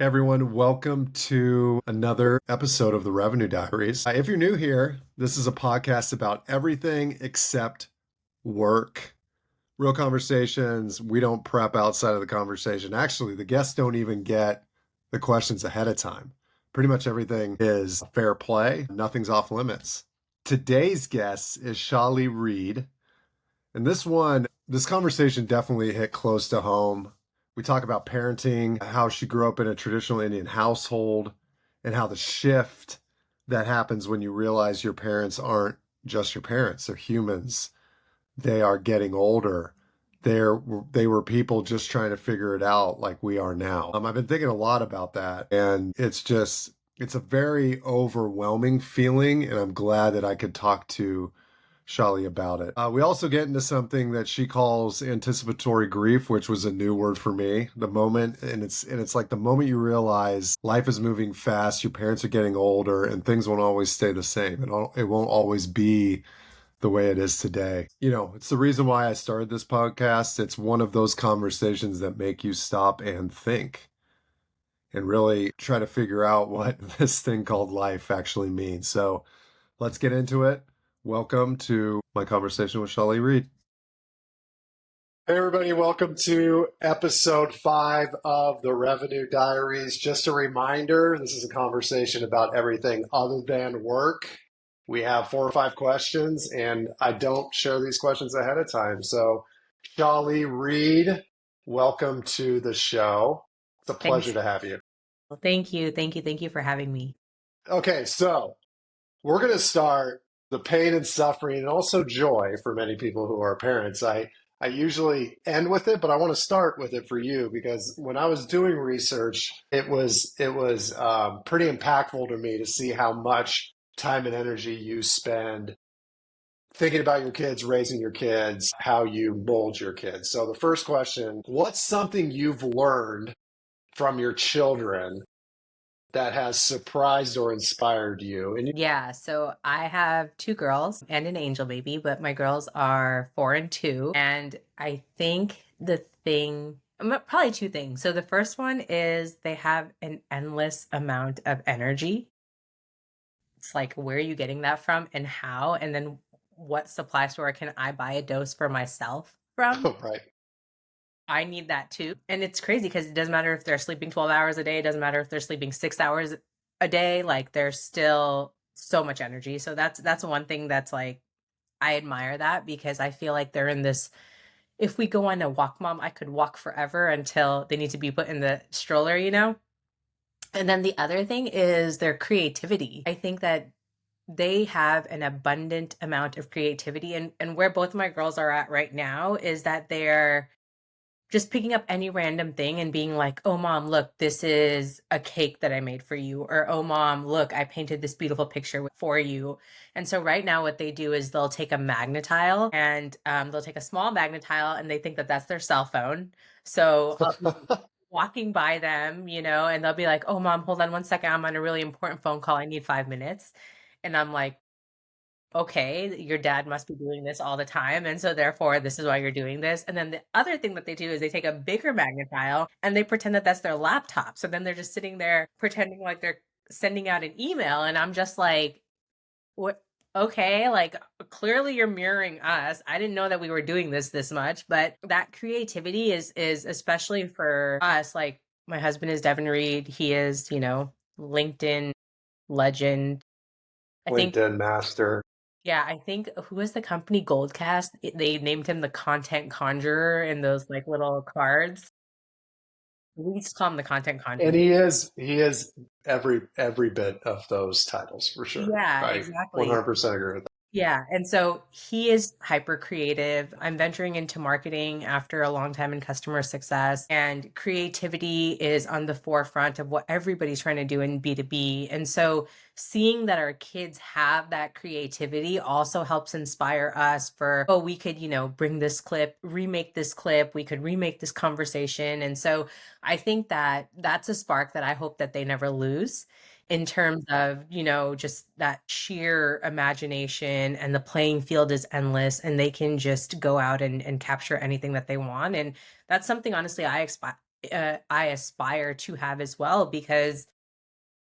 Everyone, welcome to another episode of the Revenue Diaries. If you're new here, this is a podcast about everything except work. Real conversations. We don't prep outside of the conversation. Actually, the guests don't even get the questions ahead of time. Pretty much everything is fair play. Nothing's off limits. Today's guest is Shali Reed. And this conversation definitely hit close to home. We talk about parenting, how she grew up in a traditional Indian household, and how the shift that happens when you realize your parents aren't just your parents, they're humans. They are getting older. They were people just trying to figure it out like we are now. I've been thinking a lot about that, and it's a very overwhelming feeling, and I'm glad that I could talk to Shali about it. We also get into something that she calls anticipatory grief, which was a new word for me. The moment, and it's like the moment you realize life is moving fast, your parents are getting older, and things won't always stay the same. It won't always be the way it is today. You know, it's the reason why I started this podcast. It's one of those conversations that make you stop and think and really try to figure out what this thing called life actually means. So let's get into it. Welcome to my conversation with Shali Reed. Hey, everybody, welcome to episode 5 of the Revenue Diaries. Just a reminder, this is a conversation about everything other than work. We have 4 or 5 questions, and I don't share these questions ahead of time. So, Shali Reed, welcome to the show. It's a pleasure Thanks. to have you. Well, thank you. Thank you. Thank you for having me. Okay, so we're going to start the pain and suffering and also joy for many people who are parents. I usually end with it, but I want to start with it for you because when I was doing research, it was pretty impactful to me to see how much time and energy you spend thinking about your kids, raising your kids, how you mold your kids. So the first question, what's something you've learned from your children that has surprised or inspired you? And Yeah, so I have 2 girls and an angel baby, but my girls are 4 and 2. And I think probably 2 things. So the first one is they have an endless amount of energy. It's like, where are you getting that from and how? And then what supply store can I buy a dose for myself from? right. I need that too. And it's crazy because it doesn't matter if they're sleeping 12 hours a day, it doesn't matter if they're sleeping 6 hours a day, like there's still so much energy. So that's one thing that's like I admire that because I feel like they're in this if we go on a walk, mom, I could walk forever until they need to be put in the stroller. And then the other thing is their creativity. I think that they have an abundant amount of creativity and where both my girls are at right now is that they're just picking up any random thing and being like, "Oh, mom, look, this is a cake that I made for you." Or, "Oh, mom, look, I painted this beautiful picture for you." And so right now what they do is they'll take a magnetile and they'll take a small magnetile and they think that that's their cell phone. So I'll be walking by them, and they'll be like, "Oh, mom, hold on one second. I'm on a really important phone call. I need 5 minutes." And I'm like, okay, your dad must be doing this all the time. And so therefore, this is why you're doing this. And then the other thing that they do is they take a bigger magnetile and they pretend that that's their laptop. So then they're just sitting there pretending like they're sending out an email. And I'm just like, what? Okay, like clearly you're mirroring us. I didn't know that we were doing this much, but that creativity is especially for us. Like my husband is Devin Reed. He is, LinkedIn legend. I think LinkedIn master. Yeah, I think who was the company? Goldcast? They named him the content conjurer in those like little cards. We used to call him the content And conjurer. he is every bit of those titles for sure. Yeah, I exactly. 100% agree with that. Yeah, and so he is hyper creative. I'm venturing into marketing after a long time in customer success, and creativity is on the forefront of what everybody's trying to do in B2B. And so seeing that our kids have that creativity also helps inspire us for, oh, we could, bring this clip, remake this clip, we could remake this conversation. And so I think that that's a spark that I hope that they never lose in terms of, just that sheer imagination and the playing field is endless and they can just go out and capture anything that they want. And that's something honestly I aspire to have as well, because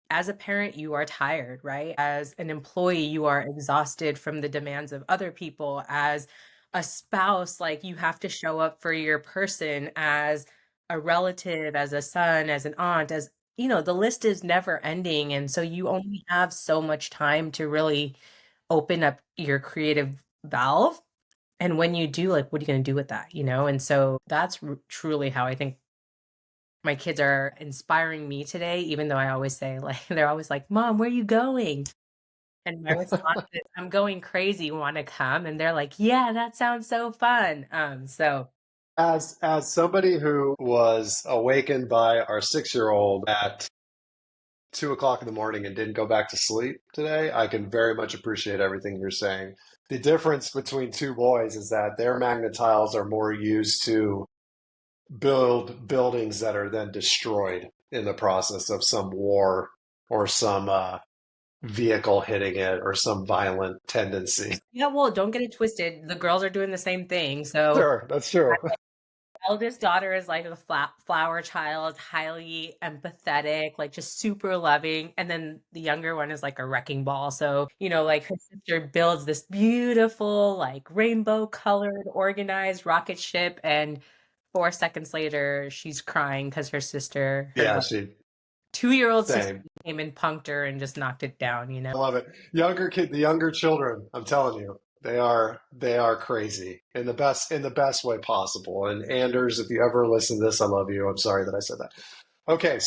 as a parent, you are tired, right? As an employee, you are exhausted from the demands of other people. As a spouse, like you have to show up for your person. As a relative, as a son, as an aunt, as you know, the list is never ending. And so you only have so much time to really open up your creative valve. And when you do, like, what are you going to do with that? And so that's truly how I think my kids are inspiring me today, even though I always say, like, they're always like, Mom, where are you going? And my response is, I'm going crazy, want to come? And they're like, yeah, that sounds so fun. So As somebody who was awakened by our 6 year old at 2 o'clock in the morning and didn't go back to sleep today, I can very much appreciate everything you're saying. The difference between two boys is that their magnetiles are more used to build buildings that are then destroyed in the process of some war or some vehicle hitting it or some violent tendency. yeah, well, don't get it twisted. The girls are doing the same thing. So Sure, that's true. eldest daughter is like a flower child, highly empathetic, like just super loving. And then the younger one is like a wrecking ball. So, like her sister builds this beautiful, like rainbow colored, organized rocket ship. And 4 seconds later, she's crying because her sister, her Yeah, like she 2-year-old sister, same. came and punked her and just knocked it down. I love it. The younger children, I'm telling you, they are crazy in the best way possible. And Anders, if you ever listen to this, I love you. I'm sorry that I said that. Okay,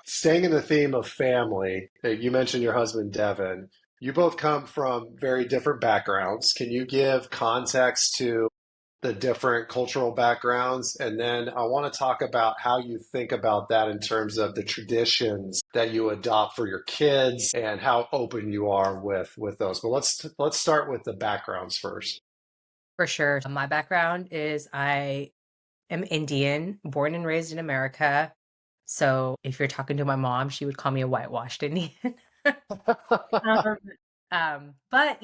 staying in the theme of family, you mentioned your husband Devin. You both come from very different backgrounds. Can you give context to the different cultural backgrounds? And then I want to talk about how you think about that in terms of the traditions that you adopt for your kids and how open you are with those. But let's start with the backgrounds first. For sure. My background is I am Indian, born and raised in America. So if you're talking to my mom, she would call me a whitewashed Indian. Um, but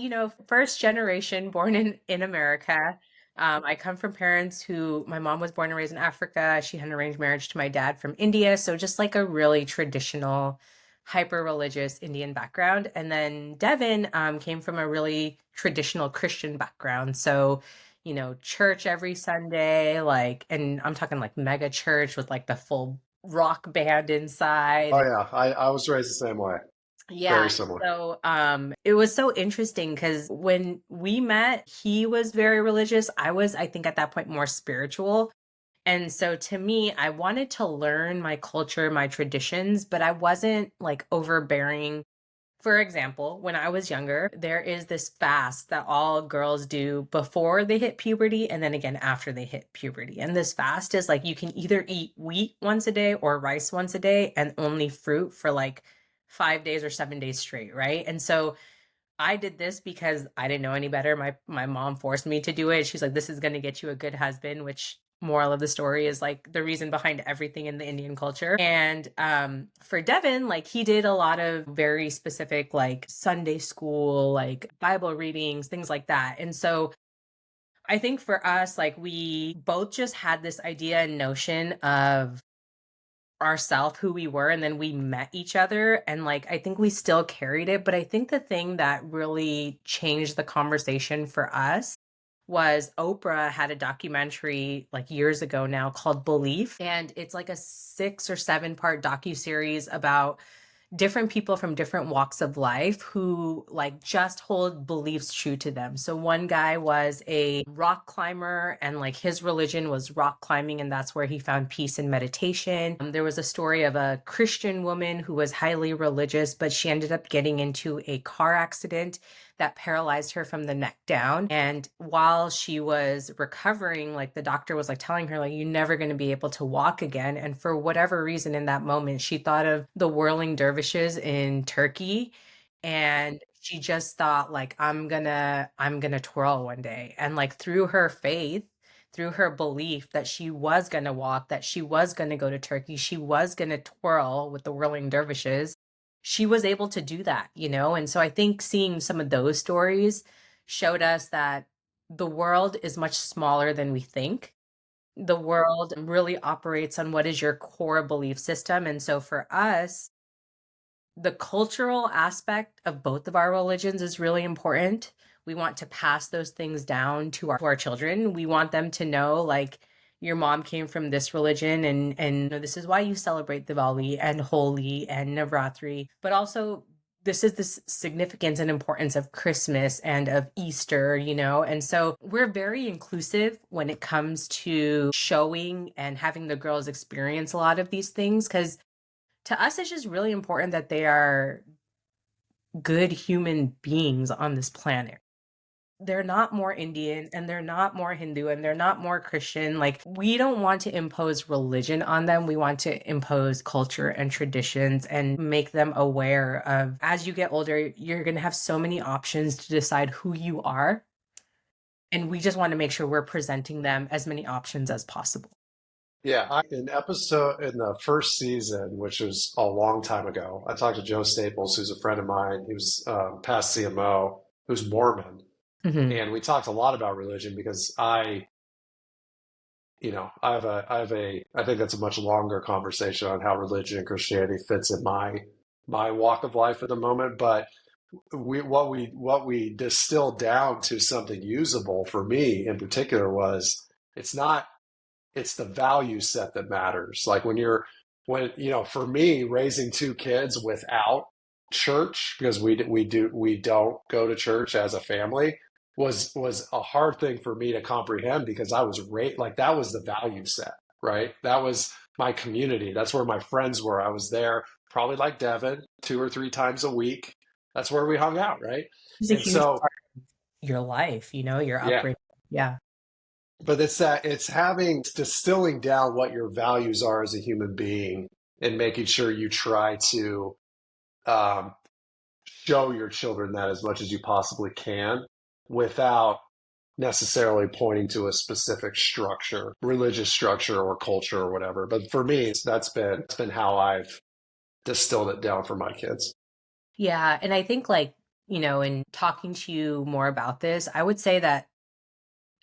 first generation born in America. I come from parents who my mom was born and raised in Africa. She had an arranged marriage to my dad from India, so just like a really traditional, hyper religious Indian background. And then Devin came from a really traditional Christian background. So, church every Sunday, like, and I'm talking like mega church with like the full rock band Oh inside. yeah, I was raised the same way. Yeah. Very similar. So it was so interesting because when we met, he was very religious. I was, I think, at that point more spiritual. And so to me, I wanted to learn my culture, my traditions, but I wasn't like overbearing. For example, when I was younger, there is this fast that all girls do before they hit puberty and then again after they hit puberty. And this fast is like you can either eat wheat once a day or rice once a day and only fruit for like 5 days or 7 days straight, right? And so I did this because I didn't know any better. My mom forced me to do it. She's like, "This is going to get you a good husband," which moral of the story is like the reason behind everything in the Indian culture. And for Devin, like he did a lot of very specific like Sunday school, like Bible readings, things like that. And so I think for us, like we both just had this idea and notion of ourself, who we were, and then we met each other, and like I think we still carried it. But I think the thing that really changed the conversation for us was Oprah had a documentary like years ago now called Belief, and it's like a 6 or 7 part docu-series about different people from different walks of life who like just hold beliefs true to them. So one guy was a rock climber and like his religion was rock climbing and that's where he found peace and meditation. There was a story of a Christian woman who was highly religious, but she ended up getting into a car accident that paralyzed her from the neck down. And while she was recovering, like the doctor was like telling her, like, you're never going to be able to walk again. And for whatever reason in that moment, she thought of the whirling dervishes in Turkey. And she just thought, like, I'm gonna twirl one day. And like through her faith, through her belief that she was going to walk, that she was going to go to Turkey, she was going to twirl with the whirling dervishes, she was able to do that. And so I think seeing some of those stories showed us that the world is much smaller than we think. The world really operates on what is your core belief system. And so for us, the cultural aspect of both of our religions is really important. We want to pass those things down to our children. We want them to know, like, your mom came from this religion, and you know, this is why you celebrate Diwali and Holi and Navratri, but also this is the significance and importance of Christmas and of Easter, you know? And so we're very inclusive when it comes to showing and having the girls experience a lot of these things, because to us, it's just really important that they are good human beings on this planet. They're not more Indian and they're not more Hindu and they're not more Christian. Like, we don't want to impose religion on them. We want to impose culture and traditions and make them aware of, as you get older, you're going to have so many options to decide who you are. And we just want to make sure we're presenting them as many options as possible. Yeah, in episode in the first season, which was a long time ago, I talked to Joe Staples, who's a friend of mine. He was past CMO, who's Mormon, Hmm. and we talked a lot about religion because I think that's a much longer conversation on how religion and Christianity fits in my walk of life at the moment. But what we distilled down to something usable for me in particular was it's not it's the value set that matters. Like for me, raising two kids without church, because we don't go to church as a family, was a hard thing for me to comprehend because I was like that was the value set, right? That was my community. That's where my friends were. I was there probably like Devin 2 or 3 times a week. That's where we hung out, right? It's a And huge so, part of your life, you know, your yeah, upbringing. Yeah. but it's having distilling down what your values are as a human being and making sure you try to um, show your children that as much as you possibly can without necessarily pointing to a specific structure, religious structure or culture or whatever. But for me, that's been how I've distilled it down for my kids. Yeah, and I think, like, you know, in talking to you more about this, I would say that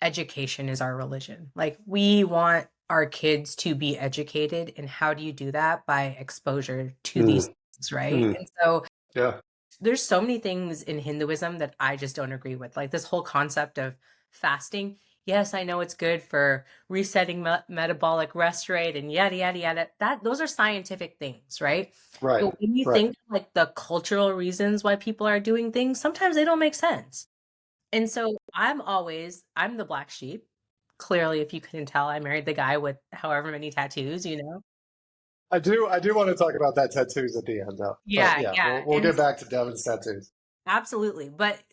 education is our religion. Like, we want our kids to be educated, and how do you do that? By exposure to these Mm, things, right? mm, And so yeah, there's so many things in Hinduism that I just don't agree with. Like this whole concept of fasting. Yes, I know it's good for resetting metabolic rest rate and yada yada yada. That those are scientific things, right? right, But when you right. think like the cultural reasons why people are doing things, sometimes they don't make sense. And so I'm the black sheep. Clearly, if you couldn't tell, I married the guy with however many tattoos, you know? I do want to talk about that tattoos at the end though. But Yeah, yeah, yeah. we'll And get back to Devin's tattoos. absolutely. But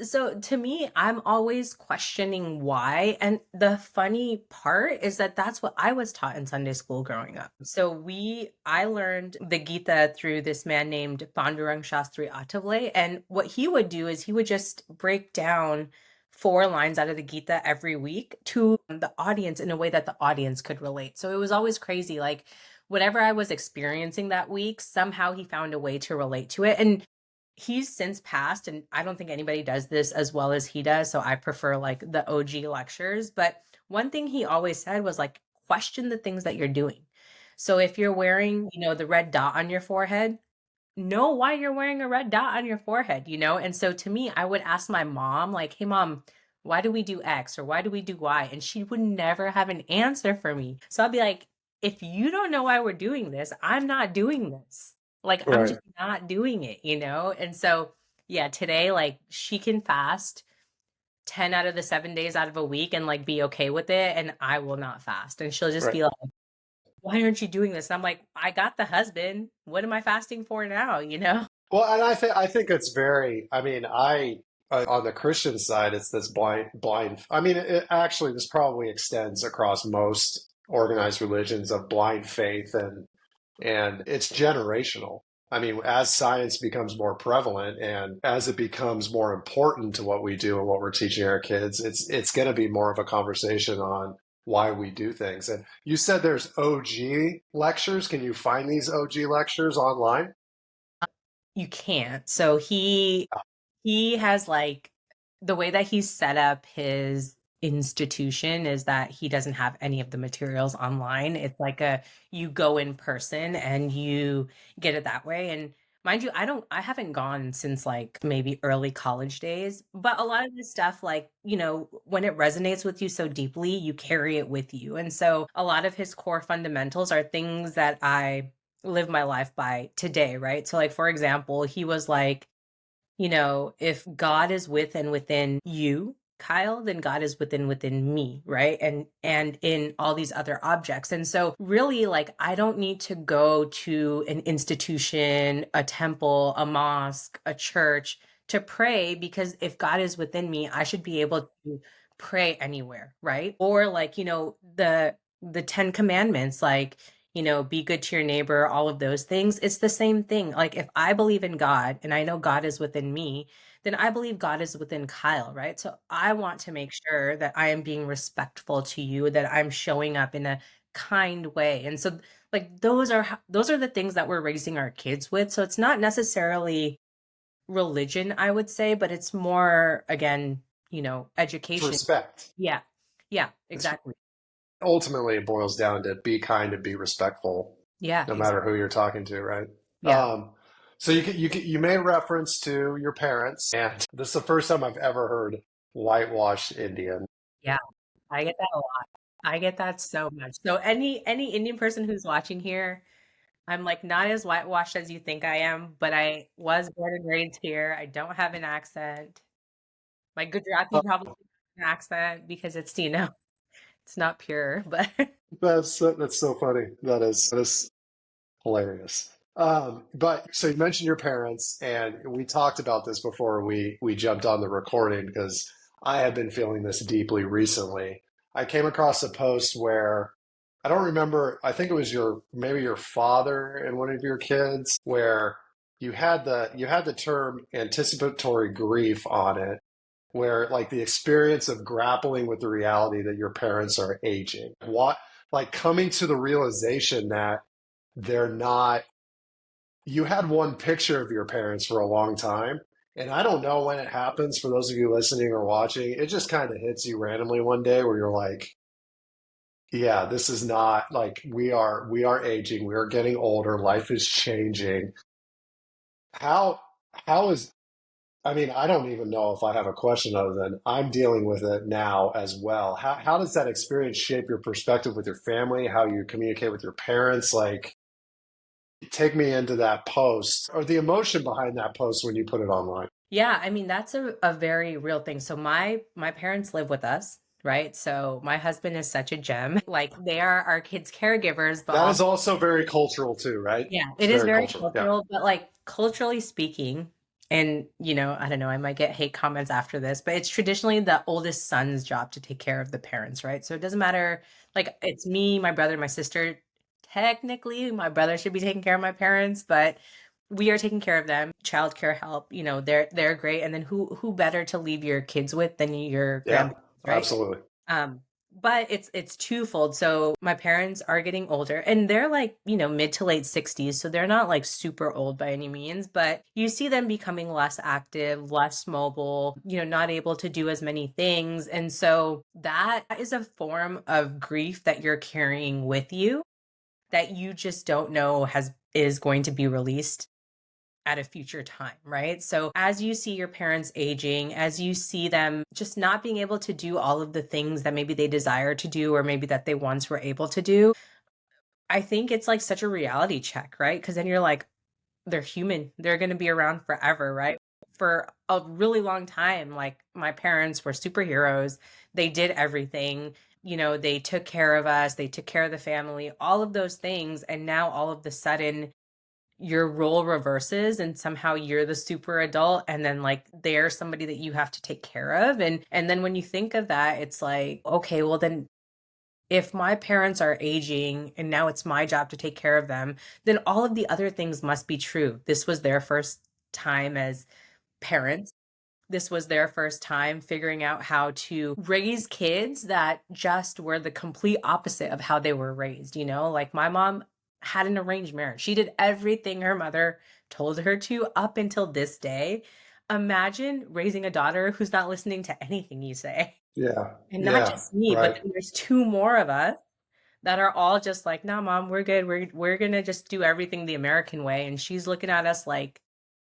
so to me, I'm always questioning why. And the funny part is that that's what I was taught in Sunday school growing up. So I learned the Gita through this man named Pandurang Shastri Atavale. And what he would do is he would just break down 4 lines out of the Gita every week to the audience in a way that the audience could relate. So it was always crazy. Like whatever I was experiencing that week, somehow he found a way to relate to it. And he's since passed, and I don't think anybody does this as well as he does, so I prefer like the OG lectures. But one thing he always said was like, question the things that you're doing. So if you're wearing, you know, the red dot on your forehead, know why you're wearing a red dot on your forehead, you know? And so to me, I would ask my mom, like, hey, mom, why do we do X or why do we do Y? And she would never have an answer for me. So I'd be like, if you don't know why we're doing this, I'm not doing this. Like, I'm Right, just not doing it, you know? And so, yeah, today, like, she can fast 10 out of the 7 days out of a week and like be okay with it. And I will not fast. And she'll just right. be like, why aren't you doing this? And I'm like, I got the husband. What am I fasting for now? You know? Well, and I think it's very. I mean, I on the Christian side, it's this blind. I mean, actually, this probably extends across most organized religions of blind faith, and it's generational. I mean, as science becomes more prevalent and as it becomes more important to what we do and what we're teaching our kids, it's going to be more of a conversation on why we do things. And you said there's OG lectures. Can you find these OG lectures online? You can't. So he has like the way that he's set up his institution is that he doesn't have any of the materials online. It's like a you go in person and you get it that way. And mind you, I haven't gone since like maybe early college days, but a lot of this stuff, like, when it resonates with you so deeply, you carry it with you. And so a lot of his core fundamentals are things that I live my life by today, right? So like, for example, he was like, if God is with and within you, Kyle, then God is within me, right? And in all these other objects. And so really, like, I don't need to go to an institution, a temple, a mosque, a church to pray, because if God is within me, I should be able to pray anywhere, right? Or like, the 10 commandments, like, be good to your neighbor, all of those things. It's the same thing. Like, if I believe in God and I know God is within me, then I believe God is within Kyle, right? So I want to make sure that I am being respectful to you, that I'm showing up in a kind way. And so like those are the things that we're raising our kids with. So it's not necessarily religion, I would say, but it's more, again, It's education. respect. Yeah. Yeah, It's exactly. ultimately it boils down to be kind and be respectful, Yeah, no matter exactly. who you're talking to, right? Yeah. So you made reference to your parents, and this is the first time I've ever heard whitewashed Indian. Yeah. I get that a lot. I get that so much. So any Indian person who's watching here, I'm like not as whitewashed as you think I am, but I was born and raised here. I don't have an accent. My Gujarati probably has an accent because it's, it's not pure, but That's so funny. That is hilarious. But so you mentioned your parents, and we talked about this before we jumped on the recording because I have been feeling this deeply recently. I came across a post where I don't remember, I think it was maybe your father and one of your kids where you had the term anticipatory grief on it, where like the experience of grappling with the reality that your parents are aging. What like coming to the realization that they're not you had one picture of your parents for a long time. And I don't know when it happens for those of you listening or watching. It just kind of hits you randomly one day where you're like, yeah, this is not like we are aging, we are getting older, life is changing. How how is I mean, I don't even know if I have a question other than I'm dealing with it now as well. How does that experience shape your perspective with your family, how you communicate with your parents? Like, take me into that post or the emotion behind that post when you put it online. yeah, I mean that's a very real thing. So my parents live with us, right? So my husband is such a gem. Like they are our kids' caregivers, but That is also also very cultural too, right? yeah, It's it is very very cultural. Yeah. cultural, but like culturally speaking, and I don't know, I might get hate comments after this, but it's traditionally the oldest son's job to take care of the parents, right? So it doesn't matter, like it's me, my brother, my sister. Technically, my brother should be taking care of my parents, but we are taking care of them. Childcare help, they're great. And then who better to leave your kids with than your Yeah, grandparents, right? absolutely. Um, but it's twofold. So my parents are getting older and they're like, mid to late 60s. So they're not like super old by any means, but you see them becoming less active, less mobile, not able to do as many things. And so that is a form of grief that you're carrying with you that you just don't know has is going to be released at a future time, right? So as you see your parents aging, as you see them just not being able to do all of the things that maybe they desire to do or maybe that they once were able to do, I think it's like such a reality check, right? Because then you're like, they're human. They're going to be around forever, right? For a really long time, like my parents were superheroes. They did everything. They took care of us, they took care of the family, all of those things. And now all of the sudden, your role reverses and somehow you're the super adult and then like they're somebody that you have to take care of. And then when you think of that, it's like, okay, well then if my parents are aging and now it's my job to take care of them, then all of the other things must be true. This was their first time as parents. This was their first time figuring out how to raise kids that just were the complete opposite of how they were raised. Like my mom had an arranged marriage. She did everything her mother told her to up until this day. Imagine raising a daughter who's not listening to anything you say. Yeah. And not Yeah. just me, but Right. then there's two more of us that are all just like, "Nah, mom, we're good. We're gonna just do everything the American way." And she's looking at us like,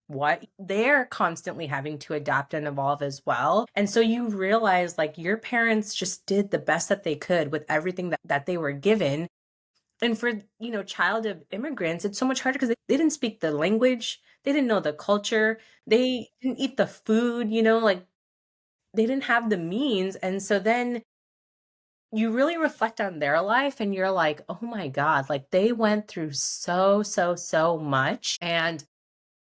what? They're constantly having to adapt and evolve as well. And so you realize like your parents just did the best that they could with everything that they were given. And for, child of immigrants, it's so much harder because they didn't speak the language, they didn't know the culture, they didn't eat the food, like they didn't have the means. And so then you really reflect on their life and you're like, oh my God, like they went through so, so, so much. And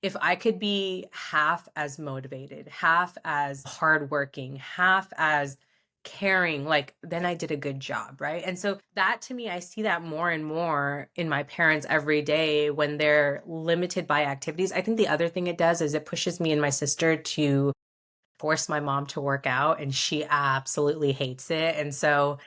if I could be half as motivated, half as hardworking, half as caring, like then I did a good job, right? And so that to me, I see that more and more in my parents every day when they're limited by activities. I think the other thing it does is it pushes me and my sister to force my mom to work out, and she absolutely hates it. And so,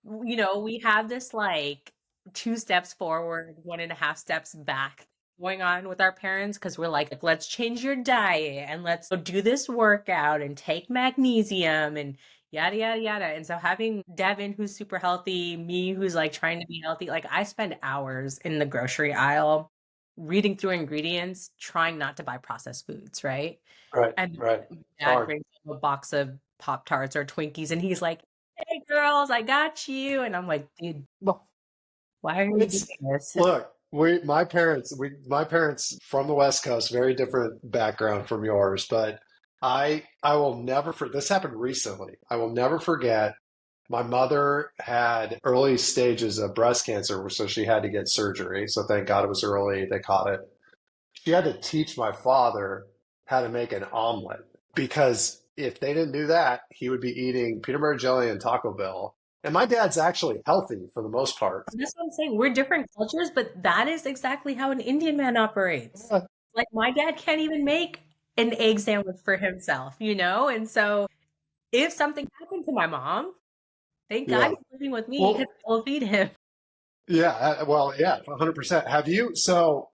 we have this like two steps forward, one and a half steps back going on with our parents because we're like, let's change your diet and let's go do this workout and take magnesium and yada, yada, yada. And so, having Devin, who's super healthy, me, who's like trying to be healthy, like I spend hours in the grocery aisle reading through ingredients, trying not to buy processed foods, right? Right. And Right. my It's dad hard. brings home a box of Pop-Tarts or Twinkies, and he's like, "Hey, girls, I got you." And I'm like, "Dude, Well, why are you it's doing this?" look, my parents from the West Coast, very different background from yours, but I will never for this happened recently. I will never forget my mother had early stages of breast cancer, so she had to get surgery. So thank God it was early. They caught it. She had to teach my father how to make an omelet because if they didn't do that, he would be eating peanut butter jelly and Taco Bell. And my dad's actually healthy for the most part. That's what I'm saying. We're different cultures, but that is exactly how an Indian man operates. Yeah. Like my dad can't even make an egg sandwich for himself, you know? And so if something happened to my mom, thank God Yeah. he's living with me because Well, I'll feed him. yeah. Well, yeah, 100%. Have you? So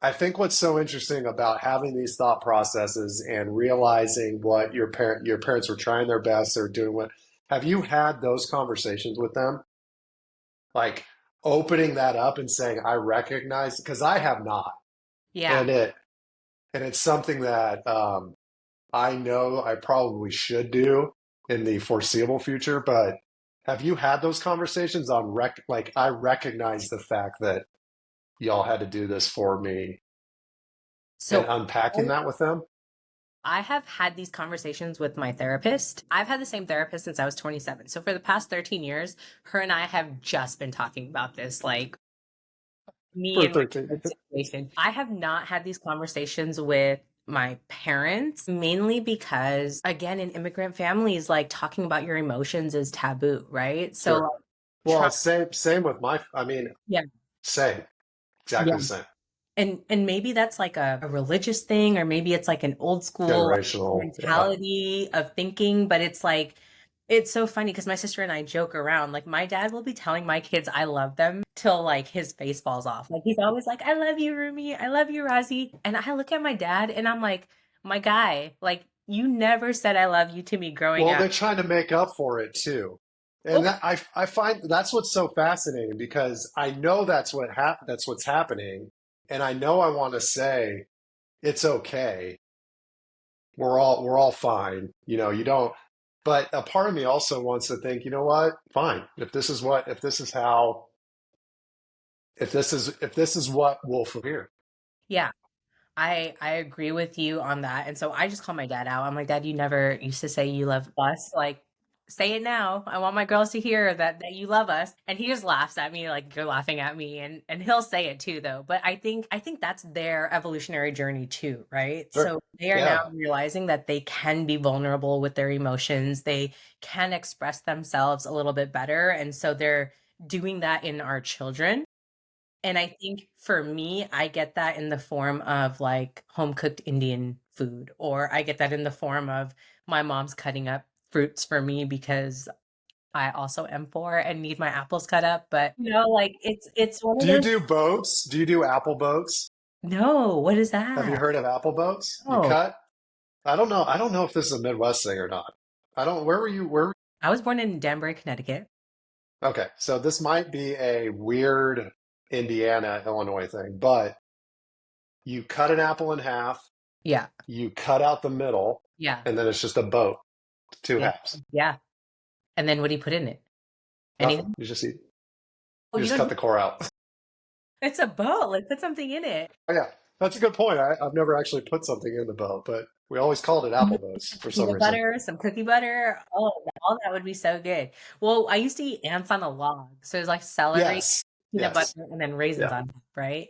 I think what's so interesting about having these thought processes and realizing what your parents were trying their best, they're doing what, have you had those conversations with them? Like opening that up and saying, I recognize, because I have not. Yeah. And it's something that I know I probably should do in the foreseeable future, but have you had those conversations on like I recognize the fact that y'all had to do this for me and So unpacking that with them? I have had these conversations with my therapist. I've had the same therapist since I was 27. So for the past 13 years, her and I have just been talking about this, like me For and my 13. current situation. I have not had these conversations with my parents, mainly because, again, in immigrant families, like talking about your emotions is taboo, right? So, like, Sure. try, Well, same with I mean, yeah, same, yeah. exactly the same. And maybe that's like a religious thing, or maybe it's like an old school like, Generational, yeah. mentality of thinking, but it's like it's so funny because my sister and I joke around. Like my dad will be telling my kids I love them till like his face falls off. Like he's always like, I love you, Rumi, I love you, Razi. And I look at my dad and I'm like, my guy, like you never said I love you to me growing Well, up. they're trying to make up for it too. And Okay. that I find that's what's so fascinating because I know that's what's happening. And I know I want to say it's okay. We're all fine. You don't, but a part of me also wants to think, you know what? Fine. If this is how, if this is what we'll from here. Yeah. I agree with you on that. And so I just call my dad out. I'm like, Dad, you never used to say you love us. Like, say it now. I want my girls to hear that you love us. And he just laughs at me like you're laughing at me. And he'll say it too though. But I think that's their evolutionary journey too, right? Sure. So they are now Yeah. realizing that they can be vulnerable with their emotions. They can express themselves a little bit better. And so they're doing that in our children. And I think for me, I get that in the form of like home cooked Indian food, or I get that in the form of my mom's cutting up fruits for me because I also am poor and need my apples cut up. But like it's one of Do you those. do boats? Do you do apple boats? No, what is Have you that? heard of apple boats? You Oh, cut? I don't know. I don't know if this is a Midwest thing or not. I don't. Where were you? Where? I was born in Danbury, Connecticut. Okay, so this might be a weird Indiana, Illinois thing, but you cut an apple in half, Yeah. you cut out the middle, Yeah. and then it's just a boat, two Yeah. halves. Yeah. And then what do you put in it? Nothing. Anything? You just eat. Oh, You you just don't. cut the core out. It's a boat. Like put something in it. Oh, yeah, that's a good point. I've never actually put something in the boat, but we always called it apple boats for some Peanut reason. butter, some cookie butter. Oh, all that would be so good. Well, I used to eat ants on a log. So it's like celery, Yes, peanut butter, yes, and then raisins yeah. on top, right?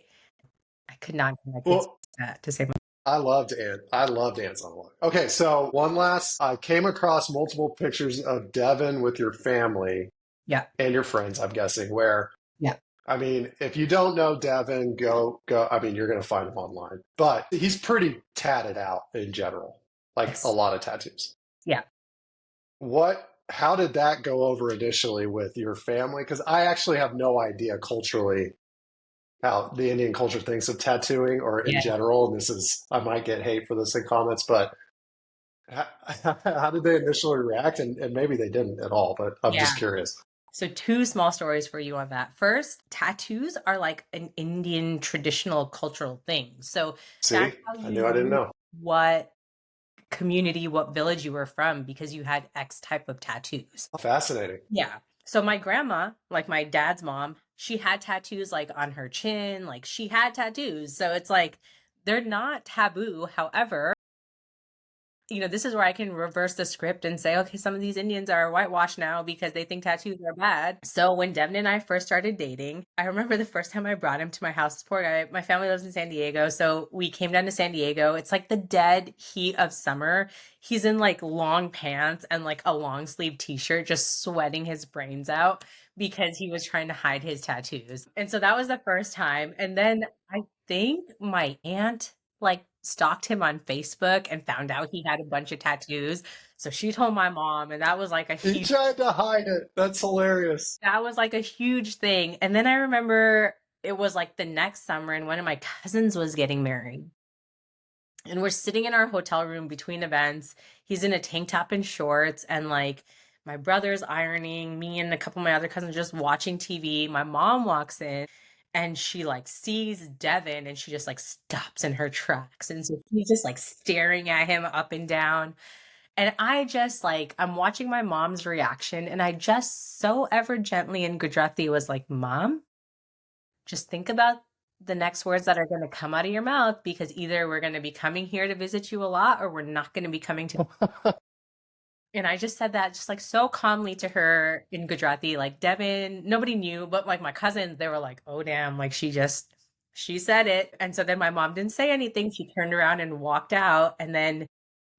I could not get my kids to Well, do that to save my. I loved ants on a log. Okay, so one last. I came across multiple pictures of Devin with your family Yeah. and your friends. I'm guessing where. Yeah. I mean, if you don't know Devin, go. I mean, you're going to find him online, but he's pretty tatted out in general, like a Yes. lot of tattoos. Yeah. How did that go over initially with your family? Because I actually have no idea culturally how the Indian culture thinks of tattooing or in Yeah. general. And this is, I might get hate for this in comments, but how, how did they initially react? And maybe they didn't at all, but I'm Yeah. just curious. So two small stories for you on that. First, tattoos are like an Indian traditional cultural thing. So See, that's how I you knew I didn't knew know. what community, what village you were from because you had X type of tattoos. Fascinating. Yeah. So my grandma, like my dad's mom, she had tattoos like on her chin, like she had tattoos. So it's like they're not taboo. However, this is where I can reverse the script and say, okay, some of these Indians are whitewashed now because they think tattoos are bad. So when Devin and I first started dating, I remember the first time I brought him to my house. Poor guy, my family lives in San Diego. So we came down to San Diego. It's like the dead heat of summer. He's in like long pants and like a long sleeve t-shirt, just sweating his brains out because he was trying to hide his tattoos. And so that was the first time. And then I think my aunt like stalked him on Facebook and found out he had a bunch of tattoos. So she told my mom, and He tried to hide it. That's hilarious. that was like a huge thing. And then I remember it was like the next summer and one of my cousins was getting married. And we're sitting in our hotel room between events. He's in a tank top and shorts and like my brother's ironing, me and a couple of my other cousins just watching TV. My mom walks in and she like sees Devin and she just like stops in her tracks. And so she's just like staring at him up and down. And I just like, I'm watching my mom's reaction and I just so ever gently in Gujarati was like, Mom, just think about the next words that are going to come out of your mouth because either we're going to be coming here to visit you a lot or we're not going to be coming to. And I just said that just like so calmly to her in Gujarati, like Devin, nobody knew, but like my cousins, they were like, oh, damn, like she said it. And so then my mom didn't say anything. She turned around and walked out. And then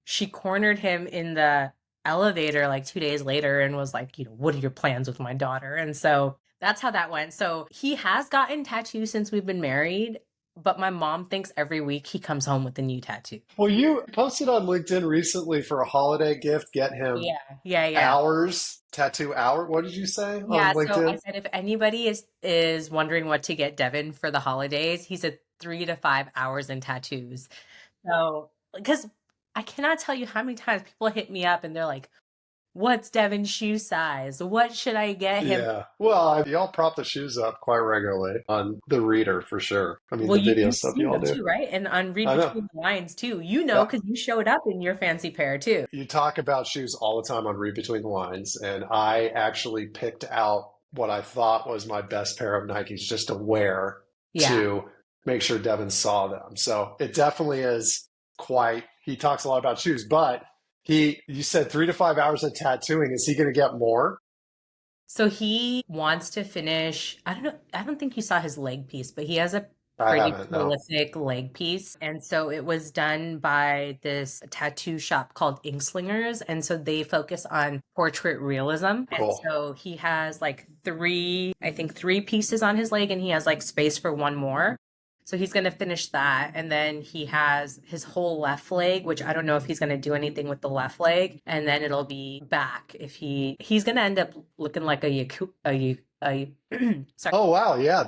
she cornered him in the elevator like 2 days later and was like, what are your plans with my daughter? And so that's how that went. So he has gotten tattoos since we've been married, but my mom thinks every week he comes home with a new tattoo. Well, you posted on LinkedIn recently for a holiday gift, get him Yeah, yeah, yeah. hours, tattoo hour. What did you say on Yeah, so I LinkedIn? said if anybody is wondering what to get Devin for the holidays, he's at 3 to 5 hours in tattoos. So because I cannot tell you how many times people hit me up and they're like, what's Devin's shoe size? What should I get him? Yeah. Well, y'all prop the shoes up quite regularly on the reader for sure. I mean, Well, the you video you've stuff seen y'all them do. too, right? And on Read I know. Between the Lines too. Yeah. Because you showed up in your fancy pair too. You talk about shoes all the time on Read Between the Lines, and I actually picked out what I thought was my best pair of Nikes just to wear Yeah. to make sure Devin saw them. So it definitely is quite, he talks a lot about shoes, but you said 3 to 5 hours of tattooing. Is he going to get more? So he wants to finish, I don't know, I don't think you saw his leg piece, but he has a I pretty haven't, no. prolific leg piece. And so it was done by this tattoo shop called Inkslingers. And so they focus on portrait realism. And Cool. so he has like I think three pieces on his leg, and he has like space for one more. So he's going to finish that. And then he has his whole left leg, which I don't know if he's going to do anything with the left leg. And then it'll be back if he's going to end up looking like sorry. Oh wow, yeah,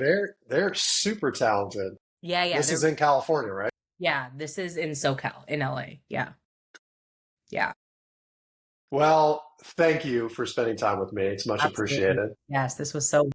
they're super talented. Yeah, yeah. This is in California, right? Yeah, this is in SoCal in LA. Yeah. Yeah. Well, thank you for spending time with me. It's much Absolutely. appreciated. Yes, this was so